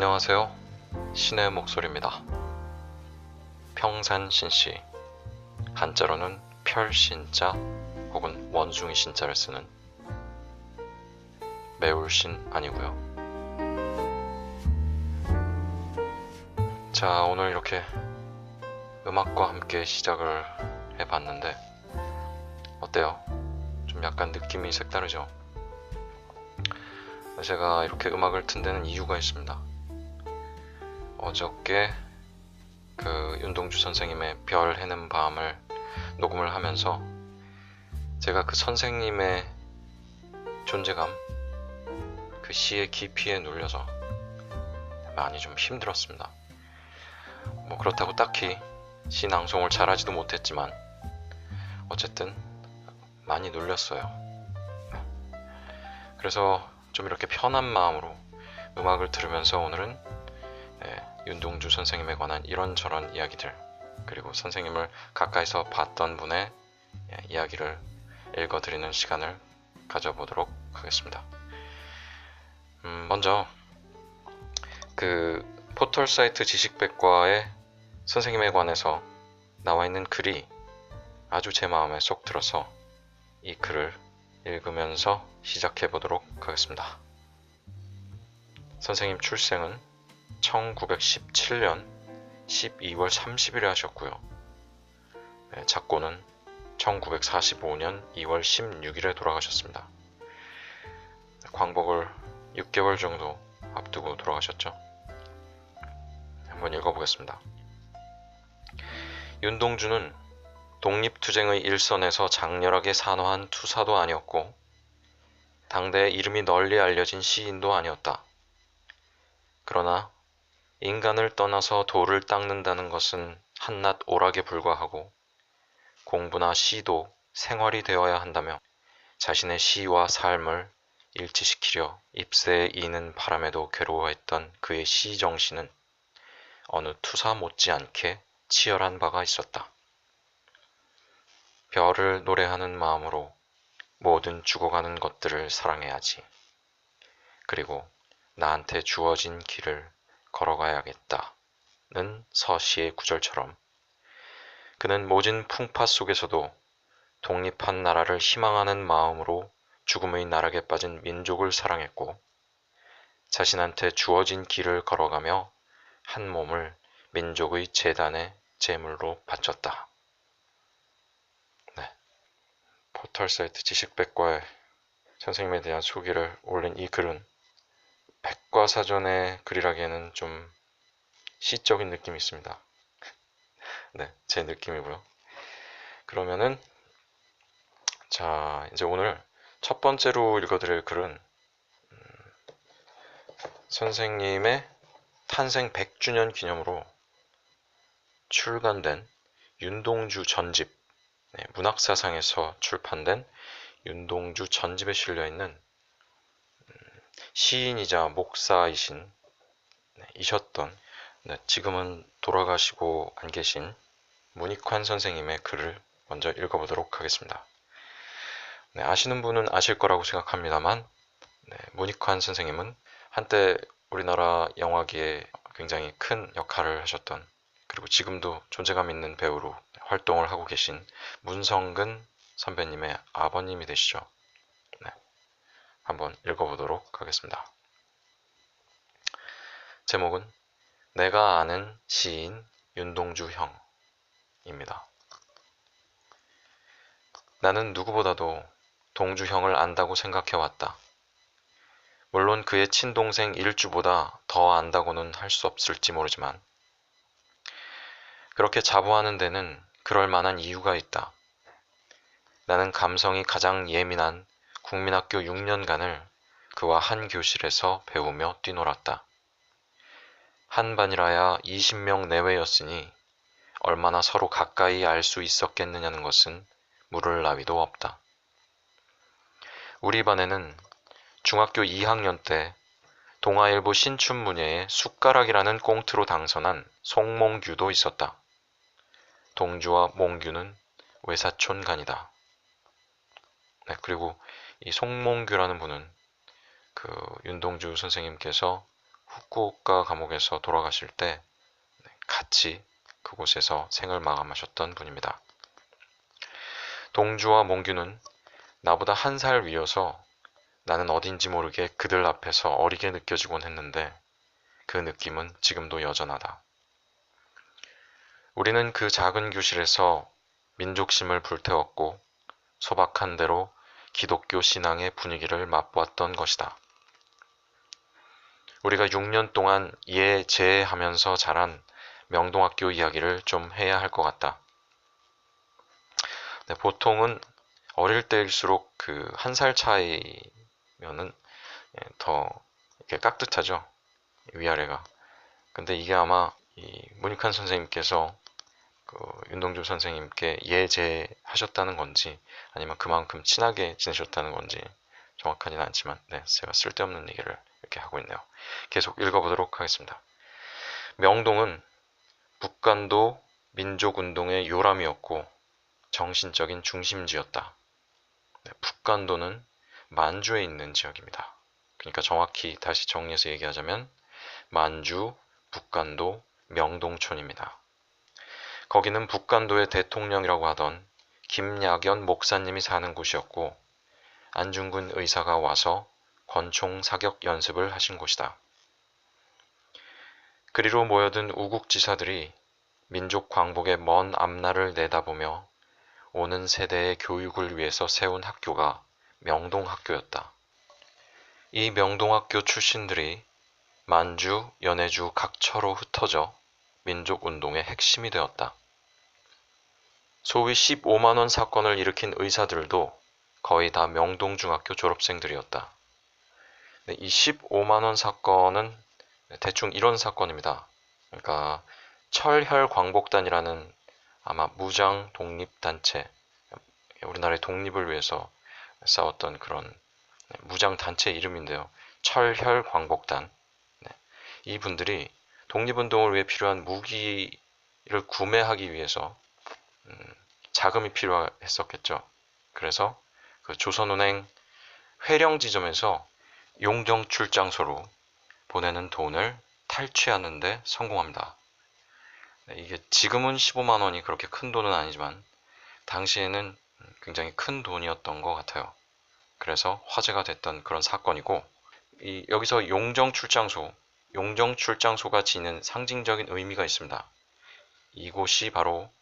안녕하세요. 신의 목소리입니다. 평산신씨, 한자로는 별신자 혹은 원숭이 신자를 쓰는 매울신 아니고요. 자, 오늘 이렇게 음악과 함께 시작을 해봤는데 어때요? 좀 약간 느낌이 색다르죠? 제가 이렇게 음악을 튼 데는 이유가 있습니다. 어저께 그 윤동주 선생님의 별 해는 밤을 녹음을 하면서 제가 그 선생님의 존재감, 그 시의 깊이에 눌려서 많이 좀 힘들었습니다. 뭐 그렇다고 딱히 시 낭송을 잘하지도 못했지만 어쨌든 많이 눌렸어요. 그래서 좀 이렇게 편한 마음으로 음악을 들으면서 오늘은 윤동주 선생님에 관한 이런저런 이야기들, 그리고 선생님을 가까이서 봤던 분의 이야기를 읽어드리는 시간을 가져보도록 하겠습니다. 먼저 그 포털 사이트 지식백과에 선생님에 관해서 나와 있는 글이 아주 제 마음에 쏙 들어서 이 글을 읽으면서 시작해 보도록 하겠습니다. 선생님 출생은 1917년 12월 30일에 하셨고요. 작고는 1945년 2월 16일에 돌아가셨습니다. 광복을 6개월 정도 앞두고 돌아가셨죠. 한번 읽어보겠습니다. 윤동주는 독립투쟁의 일선에서 장렬하게 산화한 투사도 아니었고 당대에 이름이 널리 알려진 시인도 아니었다. 그러나 인간을 떠나서 돌을 닦는다는 것은 한낱 오락에 불과하고 공부나 시도 생활이 되어야 한다며 자신의 시와 삶을 일치시키려 잎새에 이는 바람에도 괴로워했던 그의 시 정신은 어느 투사 못지않게 치열한 바가 있었다. 별을 노래하는 마음으로 모든 죽어가는 것들을 사랑해야지. 그리고 나한테 주어진 길을 걸어가야겠다는 서시의 구절처럼 그는 모진 풍파 속에서도 독립한 나라를 희망하는 마음으로 죽음의 나락에 빠진 민족을 사랑했고 자신한테 주어진 길을 걸어가며 한 몸을 민족의 재단에 제물로 바쳤다. 네. 포털 사이트 지식백과에 선생님에 대한 소개를 올린 이 글은 백과사전의 글이라기에는 좀 시적인 느낌이 있습니다. 네, 제 느낌이고요. 그러면은 자, 이제 오늘 첫 번째로 읽어드릴 글은 선생님의 탄생 100주년 기념으로 출간된 윤동주 전집, 문학사상에서 출판된 윤동주 전집에 실려있는 시인이자 목사이신 이셨던 지금은 돌아가시고 안 계신 문익환 선생님의 글을 먼저 읽어보도록 하겠습니다. 아시는 분은 아실 거라고 생각합니다만 문익환 선생님은 한때 우리나라 영화계에 굉장히 큰 역할을 하셨던, 그리고 지금도 존재감 있는 배우로 활동을 하고 계신 문성근 선배님의 아버님이 되시죠. 한번 읽어보도록 하겠습니다. 제목은 내가 아는 시인 윤동주 형입니다. 나는 누구보다도 동주 형을 안다고 생각해왔다. 물론 그의 친동생 일주보다 더 안다고는 할 수 없을지 모르지만 그렇게 자부하는 데는 그럴 만한 이유가 있다. 나는 감성이 가장 예민한 국민학교 6년간을 그와 한 교실에서 배우며 뛰놀았다. 한 반이라야 20명 내외였으니 얼마나 서로 가까이 알 수 있었겠느냐는 것은 물을 나위도 없다. 우리 반에는 중학교 2학년 때 동아일보 신춘문예에 숟가락이라는 꽁트로 당선한 송몽규도 있었다. 동주와 몽규는 외사촌간이다. 그리고 이 송몽규라는 분은 그 윤동주 선생님께서 후쿠오카 감옥에서 돌아가실 때 같이 그곳에서 생을 마감하셨던 분입니다. 동주와 몽규는 나보다 1살 위여서 나는 어딘지 모르게 그들 앞에서 어리게 느껴지곤 했는데 그 느낌은 지금도 여전하다. 우리는 그 작은 교실에서 민족심을 불태웠고 소박한 대로 기독교 신앙의 분위기를 맛보았던 것이다. 우리가 6년 동안 예제하면서 자란 명동학교 이야기를 좀 해야 할 것 같다. 네, 보통은 어릴 때일수록 그 1살 차이면은 더 이렇게 깍듯하죠. 위아래가. 근데 이게 아마 이 문익환 선생님께서 그 윤동주 선생님께 예제하셨다는 건지 아니면 그만큼 친하게 지내셨다는 건지 정확하지는 않지만 네, 제가 쓸데없는 얘기를 이렇게 하고 있네요. 계속 읽어보도록 하겠습니다. 명동은 북간도 민족운동의 요람이었고 정신적인 중심지였다. 네, 북간도는 만주에 있는 지역입니다. 그러니까 정확히 다시 정리해서 얘기하자면 만주, 북간도, 명동촌입니다. 거기는 북간도의 대통령이라고 하던 김약연 목사님이 사는 곳이었고 안중근 의사가 와서 권총 사격 연습을 하신 곳이다. 그리로 모여든 우국지사들이 민족 광복의 먼 앞날을 내다보며 오는 세대의 교육을 위해서 세운 학교가 명동학교였다. 이 명동학교 출신들이 만주, 연해주 각처로 흩어져 민족운동의 핵심이 되었다. 소위 15만원 사건을 일으킨 의사들도 거의 다 명동중학교 졸업생들이었다. 이 15만원 사건은 대충 이런 사건입니다. 그러니까 철혈광복단이라는 아마 무장 독립단체, 우리나라의 독립을 위해서 싸웠던 그런 무장단체 이름인데요. 철혈광복단. 이분들이 독립운동을 위해 필요한 무기를 구매하기 위해서 자금이 필요했었겠죠. 그래서 그 조선은행 회령지점에서 용정 출장소로 보내는 돈을 탈취하는 데 성공합니다. 이게 지금은 15만 원이 그렇게 큰 돈은 아니지만 당시에는 굉장히 큰 돈이었던 것 같아요. 그래서 화제가 됐던 그런 사건이고 여기서 용정 출장소가 지닌 상징적인 의미가 있습니다. 이곳이 바로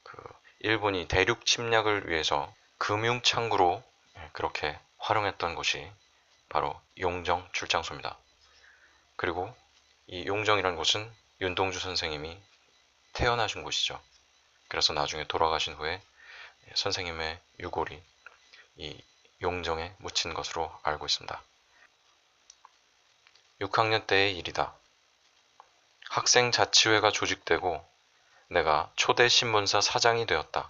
그 일본이 대륙 침략을 위해서 금융창구로 그렇게 활용했던 곳이 바로 용정 출장소입니다. 그리고 이 용정이라는 곳은 윤동주 선생님이 태어나신 곳이죠. 그래서 나중에 돌아가신 후에 선생님의 유골이 이 용정에 묻힌 것으로 알고 있습니다. 6학년 때의 일이다. 학생자치회가 조직되고 내가 초대 신문사 사장이 되었다.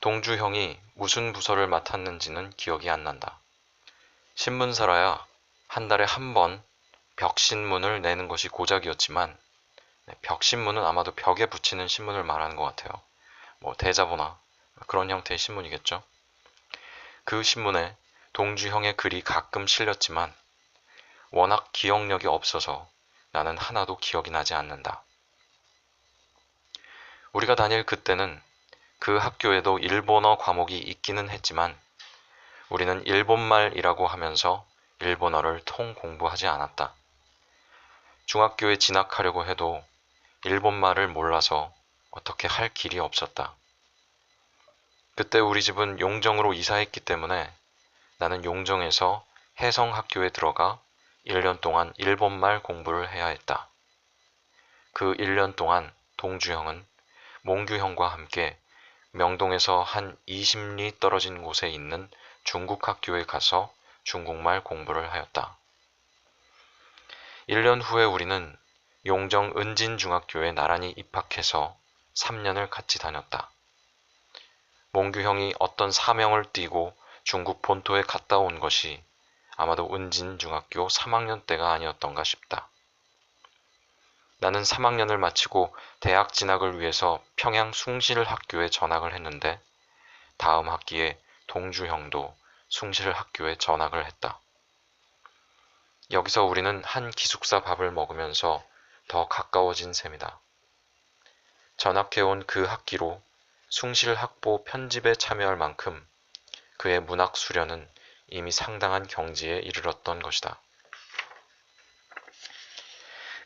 동주 형이 무슨 부서를 맡았는지는 기억이 안 난다. 신문사라야 한 달에 한 번 벽신문을 내는 것이 고작이었지만 벽신문은 아마도 벽에 붙이는 신문을 말하는 것 같아요. 뭐 대자보나 그런 형태의 신문이겠죠. 그 신문에 동주 형의 글이 가끔 실렸지만 워낙 기억력이 없어서 나는 하나도 기억이 나지 않는다. 우리가 다닐 그때는 그 학교에도 일본어 과목이 있기는 했지만 우리는 일본말이라고 하면서 일본어를 통 공부하지 않았다. 중학교에 진학하려고 해도 일본말을 몰라서 어떻게 할 길이 없었다. 그때 우리 집은 용정으로 이사했기 때문에 나는 용정에서 해성학교에 들어가 1년 동안 일본말 공부를 해야 했다. 그 1년 동안 동주 형은 몽규 형과 함께 명동에서 한 20리 떨어진 곳에 있는 중국 학교에 가서 중국말 공부를 하였다. 1년 후에 우리는 용정 은진중학교에 나란히 입학해서 3년을 같이 다녔다. 몽규 형이 어떤 사명을 띠고 중국 본토에 갔다 온 것이 아마도 은진중학교 3학년 때가 아니었던가 싶다. 나는 3학년을 마치고 대학 진학을 위해서 평양 숭실학교에 전학을 했는데 다음 학기에 동주 형도 숭실학교에 전학을 했다. 여기서 우리는 한 기숙사 밥을 먹으면서 더 가까워진 셈이다. 전학해온 그 학기로 숭실학보 편집에 참여할 만큼 그의 문학 수련은 이미 상당한 경지에 이르렀던 것이다.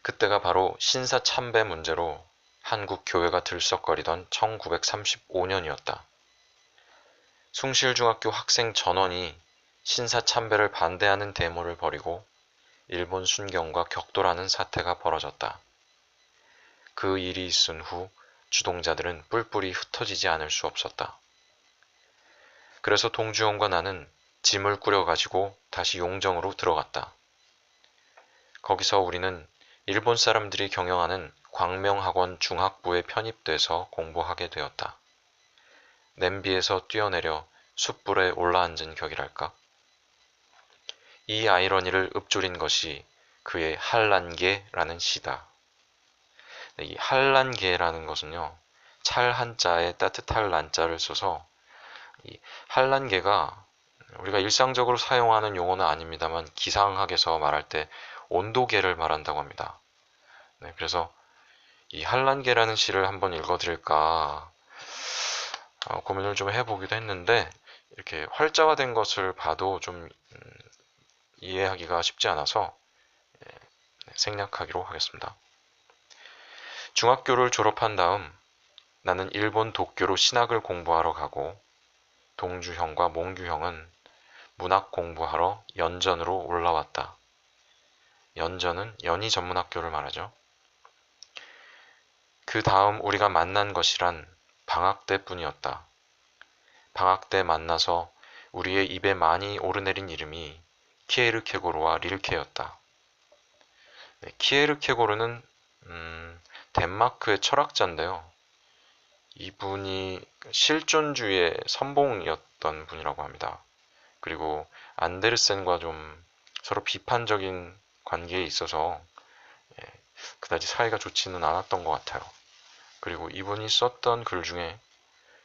그때가 바로 신사참배 문제로 한국 교회가 들썩거리던 1935년이었다. 숭실중학교 학생 전원이 신사참배를 반대하는 데모를 벌이고 일본 순경과 격돌하는 사태가 벌어졌다. 그 일이 있은 후 주동자들은 뿔뿔이 흩어지지 않을 수 없었다. 그래서 동주영과 나는 짐을 꾸려가지고 다시 용정으로 들어갔다. 거기서 우리는 일본 사람들이 경영하는 광명학원 중학부에 편입돼서 공부하게 되었다. 냄비에서 뛰어내려 숯불에 올라앉은 격이랄까. 이 아이러니를 읊조린 것이 그의 한란계라는 시다. 이 한란계라는 것은요, 찰 한자에 따뜻할 란자를 써서 이 한란계가 우리가 일상적으로 사용하는 용어는 아닙니다만 기상학에서 말할 때 온도계를 말한다고 합니다. 네, 그래서 이 한란계라는 시를 한번 읽어드릴까 고민을 좀 해보기도 했는데 이렇게 활자화된 것을 봐도 좀 이해하기가 쉽지 않아서 생략하기로 하겠습니다. 중학교를 졸업한 다음 나는 일본 도쿄로 신학을 공부하러 가고 동주형과 몽규형은 문학 공부하러 연전으로 올라왔다. 연전은 연희 전문학교를 말하죠. 그 다음 우리가 만난 것이란 방학 때뿐이었다. 방학 때 만나서 우리의 입에 많이 오르내린 이름이 키에르케고르와 릴케였다. 네, 키에르케고르는 덴마크의 철학자인데요. 이분이 실존주의의 선봉이었던 분이라고 합니다. 그리고 안데르센과 좀 서로 비판적인 관계에 있어서 그다지 사이가 좋지는 않았던 것 같아요. 그리고 이분이 썼던 글 중에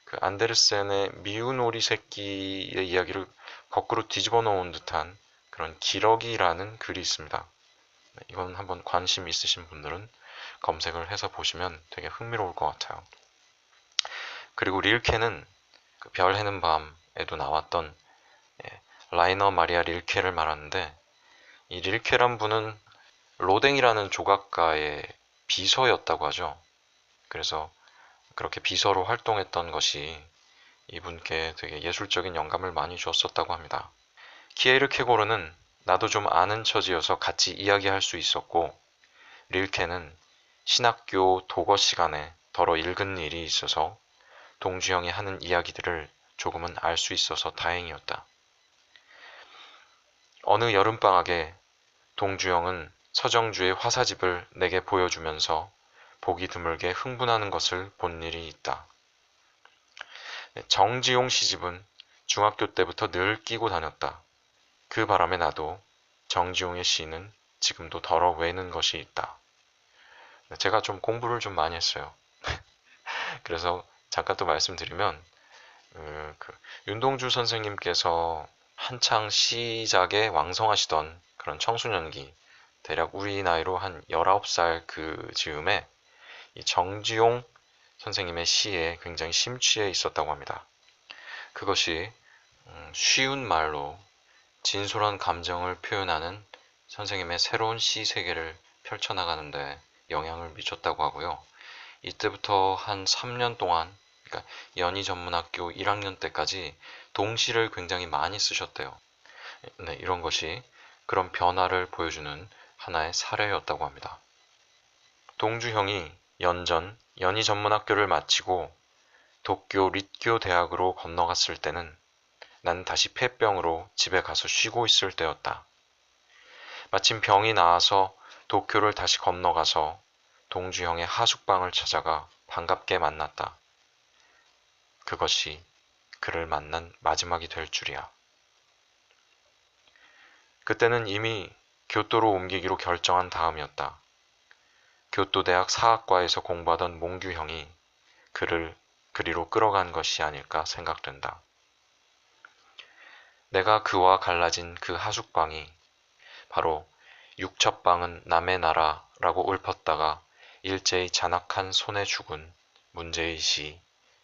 그 안데르센의 미운 오리 새끼의 이야기를 거꾸로 뒤집어 놓은 듯한 그런 기러기라는 글이 있습니다. 이건 한번 관심 있으신 분들은 검색을 해서 보시면 되게 흥미로울 것 같아요. 그리고 릴케는 그 별 해는 밤에도 나왔던 라이너 마리아 릴케를 말하는데 이 릴케란 분은 로댕이라는 조각가의 비서였다고 하죠. 그래서 그렇게 비서로 활동했던 것이 이분께 되게 예술적인 영감을 많이 주었었다고 합니다. 키에르케고르는 나도 좀 아는 처지여서 같이 이야기할 수 있었고 릴케는 신학교 독어 시간에 더러 읽은 일이 있어서 동주형이 하는 이야기들을 조금은 알 수 있어서 다행이었다. 어느 여름방학에 동주형은 서정주의 화사집을 내게 보여주면서 보기 드물게 흥분하는 것을 본 일이 있다. 정지용 시집은 중학교 때부터 늘 끼고 다녔다. 그 바람에 나도 정지용의 시는 지금도 덜어 외는 것이 있다. 제가 좀 공부를 좀 많이 했어요. 그래서 잠깐 또 말씀드리면 윤동주 선생님께서 한창 시작에 왕성하시던 그런 청소년기, 대략 우리 나이로 한 19살 그 즈음에 이 정지용 선생님의 시에 굉장히 심취해 있었다고 합니다. 그것이 쉬운 말로 진솔한 감정을 표현하는 선생님의 새로운 시 세계를 펼쳐나가는데 영향을 미쳤다고 하고요. 이때부터 한 3년 동안, 그러니까 연희 전문학교 1학년 때까지 동시를 굉장히 많이 쓰셨대요. 네, 이런 것이 그런 변화를 보여주는 하나의 사례였다고 합니다. 동주형이 연전, 연희 전문학교를 마치고 도쿄 릿교 대학으로 건너갔을 때는 난 다시 폐병으로 집에 가서 쉬고 있을 때였다. 마침 병이 나아서 도쿄를 다시 건너가서 동주형의 하숙방을 찾아가 반갑게 만났다. 그것이 그를 만난 마지막이 될 줄이야. 그때는 이미 교토로 옮기기로 결정한 다음이었다. 교토대학 사학과에서 공부하던 몽규형이 그를 그리로 끌어간 것이 아닐까 생각된다. 내가 그와 갈라진 그 하숙방이 바로 육첩방은 남의 나라라고 읊었다가 일제히 잔악한 손에 죽은 문제의 시,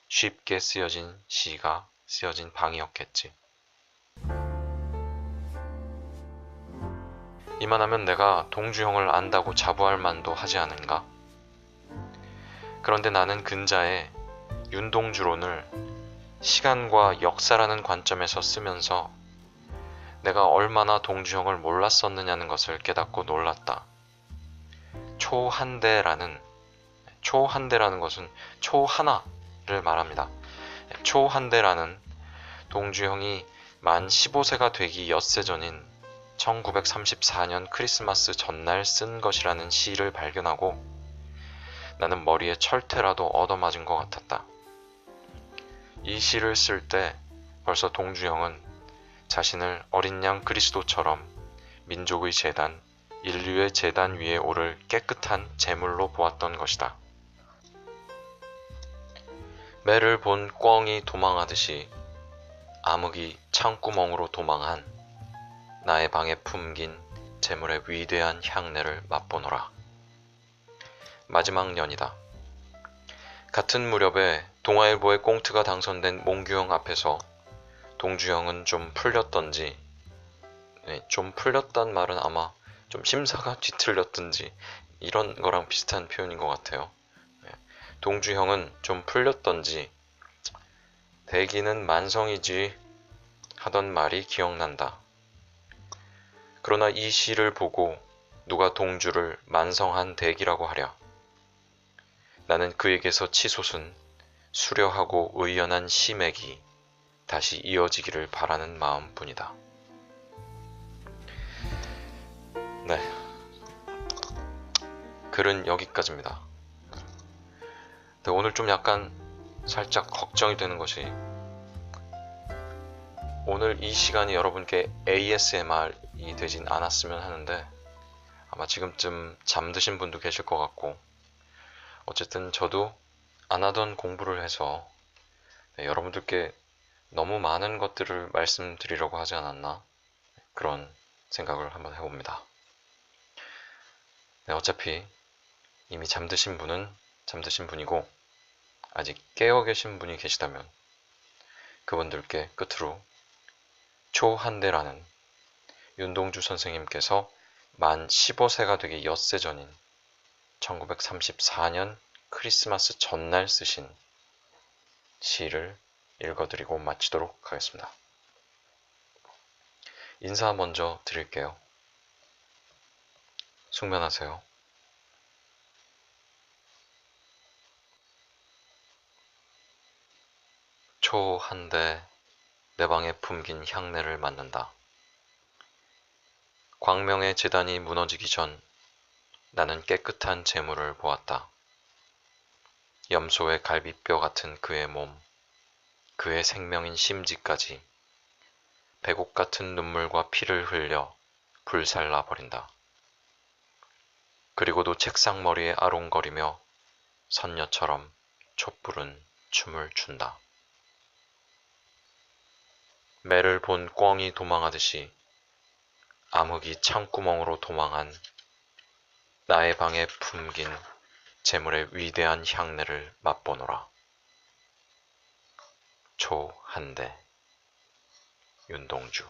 쉽게 쓰여진 시가 쓰여진 방이었겠지. 이만하면 내가 동주형을 안다고 자부할 만도 하지 않은가? 그런데 나는 근자에 윤동주론을 시간과 역사라는 관점에서 쓰면서 내가 얼마나 동주형을 몰랐었느냐는 것을 깨닫고 놀랐다. 초한대라는 것은 초하나를 말합니다. 초한대라는 동주형이 만 15세가 되기 엿새 전인 1934년 크리스마스 전날 쓴 것이라는 시를 발견하고 나는 머리에 철퇴라도 얻어맞은 것 같았다. 이 시를 쓸 때 벌써 동주형은 자신을 어린 양 그리스도처럼 민족의 재단, 인류의 재단 위에 오를 깨끗한 제물로 보았던 것이다. 매를 본 꿩이 도망하듯이 암흑이 창구멍으로 도망한 나의 방에 품긴 제물의 위대한 향내를 맛보노라. 마지막 년이다. 같은 무렵에 동아일보의 꽁트가 당선된 몽규형 앞에서 동주형은 좀 풀렸던지, 좀 풀렸단 말은 아마 좀 심사가 뒤틀렸든지 이런 거랑 비슷한 표현인 것 같아요. 동주형은 좀 풀렸던지 대기는 만성이지 하던 말이 기억난다. 그러나 이 시를 보고 누가 동주를 만성한 대기라고 하랴. 나는 그에게서 치솟은 수려하고 의연한 시맥이 다시 이어지기를 바라는 마음뿐이다. 네, 글은 여기까지입니다. 네, 오늘 좀 약간 살짝 걱정이 되는 것이 오늘 이 시간이 여러분께 ASMR이 되진 않았으면 하는데 아마 지금쯤 잠드신 분도 계실 것 같고 어쨌든 저도 안 하던 공부를 해서 여러분들께 너무 많은 것들을 말씀드리려고 하지 않았나 그런 생각을 한번 해봅니다. 네, 어차피 이미 잠드신 분은 잠드신 분이고 아직 깨어 계신 분이 계시다면 그분들께 끝으로 초한대라는 윤동주 선생님께서 만 15세가 되기 엿새 전인 1934년 크리스마스 전날 쓰신 시를 읽어드리고 마치도록 하겠습니다. 인사 먼저 드릴게요. 숙면하세요. 초한대 내 방에 품긴 향내를 맡는다. 광명의 재단이 무너지기 전 나는 깨끗한 재물을 보았다. 염소의 갈비뼈 같은 그의 몸, 그의 생명인 심지까지 배곡 같은 눈물과 피를 흘려 불살라 버린다. 그리고도 책상 머리에 아롱거리며 선녀처럼 촛불은 춤을 춘다. 매를 본 꿩이 도망하듯이 암흑이 창구멍으로 도망한 나의 방에 품긴 재물의 위대한 향내를 맛보노라. 초한대 윤동주